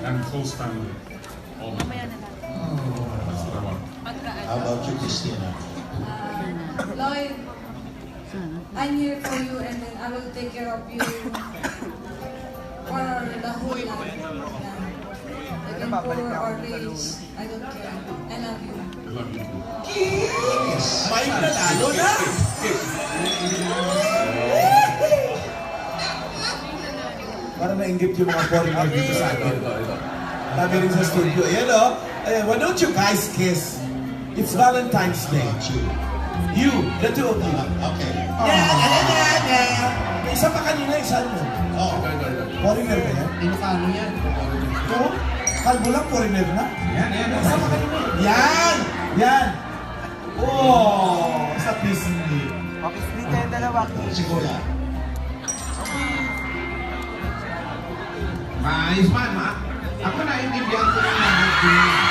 and close family. All my Mamaya na lang. that's what I want. How about you, Christina? Lloyd, I'm here for you and then I will take care of you for the whole life. Even poor or rich, I don't care. I love you. I love you too. May nanalo na! Para na-inggit yung mga foreigner dito sa atin. Sabi rin sa studio, ayan o. Ayan, why don't you guys kiss? It's Valentine's Day. You, the two of you. Okay. May isa pa kanina, isa mo. Oh. Foreigner ba yan? Ilocano yan. Ito? Kalbo lang, foreigner na. Yan. Isa pa kanina. Yan! Yan! Oh! Sa Disney. Okay, split tayo dalawa. Siguro. Maayos man, ma. Ako na, hindi biyan ko na